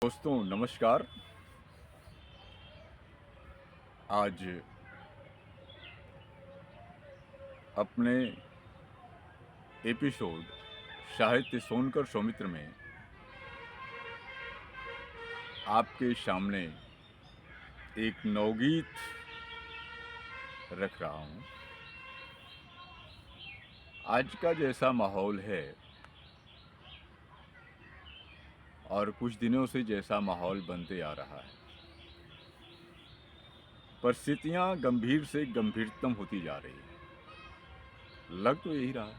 दोस्तों नमस्कार। आज अपने एपिसोड साहित्य सोनकर सौमित्र में आपके सामने एक नवगीत रख रहा हूँ। आज का जैसा माहौल है और कुछ दिनों से जैसा माहौल बनते आ रहा है, परिस्थितियाँ गंभीर से गंभीरतम होती जा रही है। लग तो यही रहा है।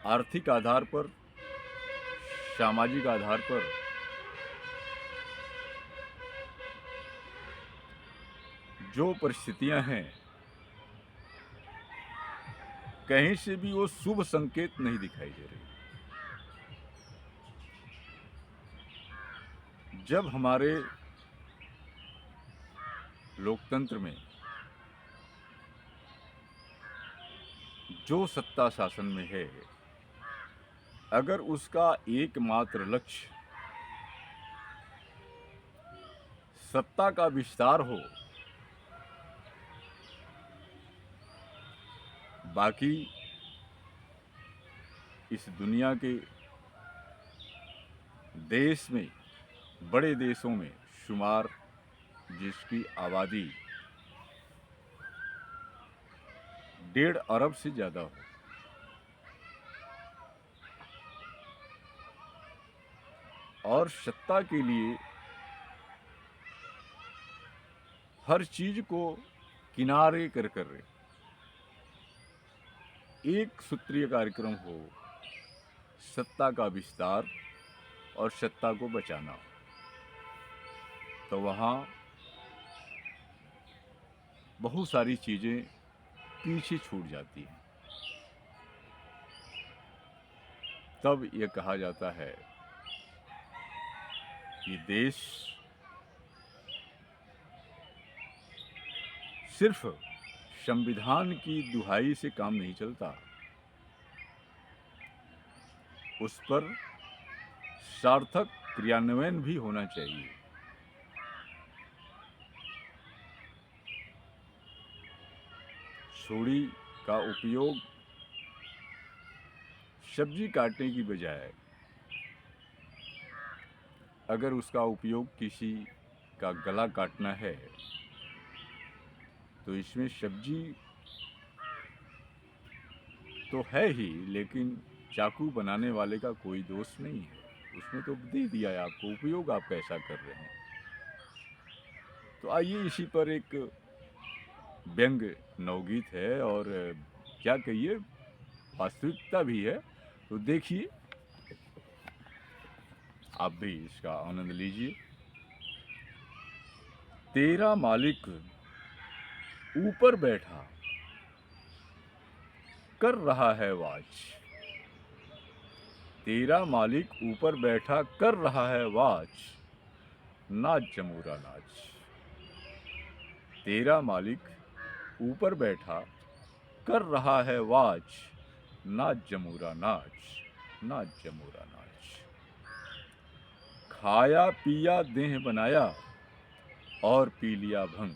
आर्थिक आधार पर, सामाजिक आधार पर जो परिस्थितियां हैं, कहीं से भी वो शुभ संकेत नहीं दिखाई दे रही। जब हमारे लोकतंत्र में जो सत्ता शासन में है, अगर उसका एकमात्र लक्ष्य सत्ता का विस्तार हो, बाकी इस दुनिया के देश में, बड़े देशों में शुमार जिसकी आबादी 1.5 अरब से ज़्यादा हो, और सत्ता के लिए हर चीज को किनारे कर एक सूत्रीय कार्यक्रम हो, सत्ता का विस्तार और सत्ता को बचाना, तो वहाँ बहुत सारी चीज़ें पीछे छूट जाती हैं। तब ये कहा जाता है कि देश सिर्फ संविधान की दुहाई से काम नहीं चलता, उस पर सार्थक क्रियान्वयन भी होना चाहिए। छुरी का उपयोग सब्जी काटने की बजाय अगर उसका उपयोग किसी का गला काटना है, तो इसमें सब्जी तो है ही, लेकिन चाकू बनाने वाले का कोई दोष नहीं है। उसने तो दे दिया है आपको, उपयोग आप कैसा कर रहे हैं। तो आइए इसी पर एक व्यंग नवगीत है, और क्या कहिए, वास्तविकता भी है। तो देखिए, आप भी इसका आनंद लीजिए। तेरा मालिक ऊपर बैठा कर रहा है वाच, तेरा मालिक ऊपर बैठा कर रहा है वाच, नाच जमूरा नाच। तेरा मालिक ऊपर बैठा कर रहा है वाच, नाच जमूरा नाच, नाच जमूरा नाच। खाया पिया देह बनाया और पी लिया भंग,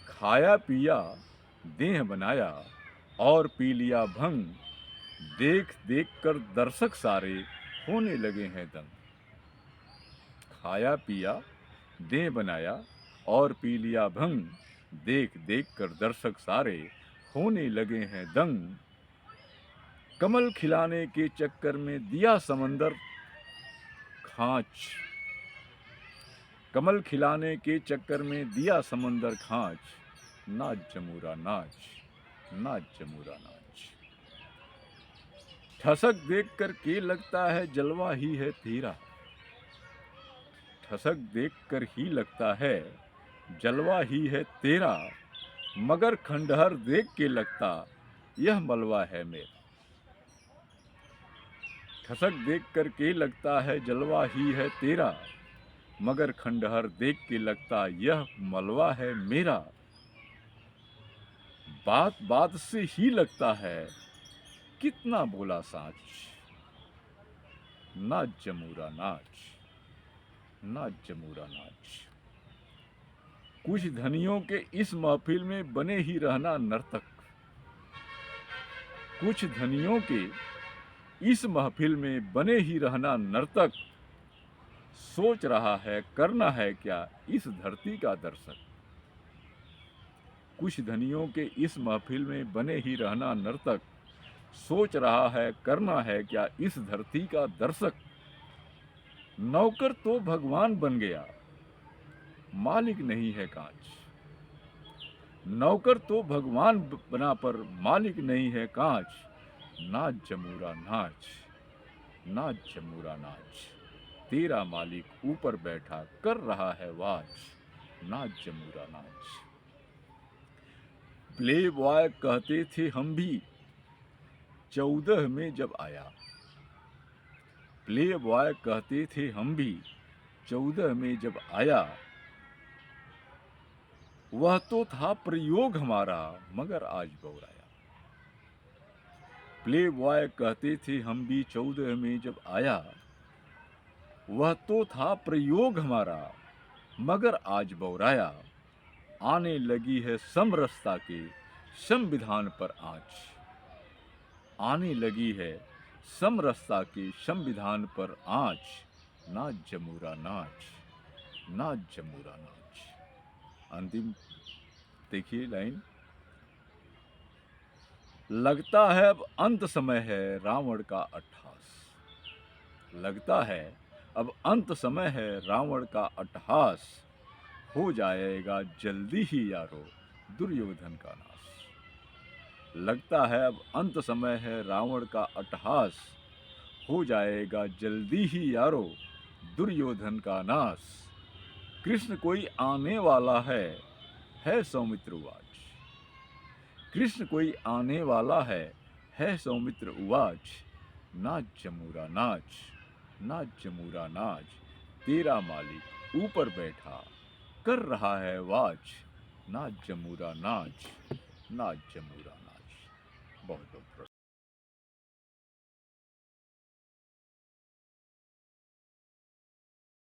खाया पिया देह बनाया और पी लिया भंग, देख देख कर दर्शक सारे होने लगे हैं दंग। खाया पिया देह बनाया और पी लिया भंग, देख देख कर दर्शक सारे होने लगे हैं दंग। कमल खिलाने के चक्कर में दिया समंदर खांच, कमल खिलाने के चक्कर में दिया समंदर खांच, नाच जमूरा नाच, नाच जमूरा नाच। ठसक देख कर के लगता है जलवा ही है तेरा, ठसक देख कर ही लगता है जलवा ही है तेरा, मगर खंडहर देख के लगता यह मलवा है मेरा। ठसक देख कर के लगता है जलवा ही है तेरा, मगर खंडहर देख के लगता यह मलवा है मेरा। बात बात से ही लगता है कितना बोला साँच, नाच जमूरा नाच, नाच जमूरा नाच। कुछ धनियों के इस महफिल में बने ही रहना नर्तक, कुछ धनियों के इस महफिल में बने ही रहना नर्तक, सोच रहा है करना है क्या इस धरती का दर्शक। कुछ धनियों के इस महफिल में बने ही रहना नर्तक, सोच रहा है करना है क्या इस धरती का दर्शक। नौकर तो भगवान बन गया, मालिक नहीं है कांच। नौकर तो भगवान बना पर मालिक नहीं है कांच। नाच जमूरा नाच, नाच जमूरा नाच। तेरा मालिक ऊपर बैठा कर रहा है वाच। नाच जमूरा नाच। प्ले बॉय कहते थे हम भी 14 में जब आया। प्ले बॉय कहते थे हम भी 14 में जब आया। वह तो था प्रयोग हमारा मगर आज बौराया। प्ले बॉय कहते थे हम भी 14 में जब आया। वह तो था प्रयोग हमारा मगर आज बौराया। आने लगी है समरसता के संविधान पर आँच। आने लगी है समरसता के संविधान पर आँच। नाच जमूरा नाच, नाच जमूरा नाच। अंतिम देखिए लाइन। लगता है अब अंत समय है रावण का अट्टहास। लगता है अब अंत समय है रावण का अट्टहास। हो जाएगा जल्दी ही यारो दुर्योधन का नाश। लगता है अब अंत समय है रावण का अट्टहास। हो जाएगा जल्दी ही यारो दुर्योधन का नाश। कृष्ण कोई आने वाला है सौमित्र उवाच। कृष्ण कोई आने वाला है सौमित्र उवाच। नाच जमूरा नाच, नाच जमूरा नाच। तेरा मालिक ऊपर बैठा कर रहा है वाच। नाच जमूरा नाच, नाच जमूरा नाच। बहुत बहुत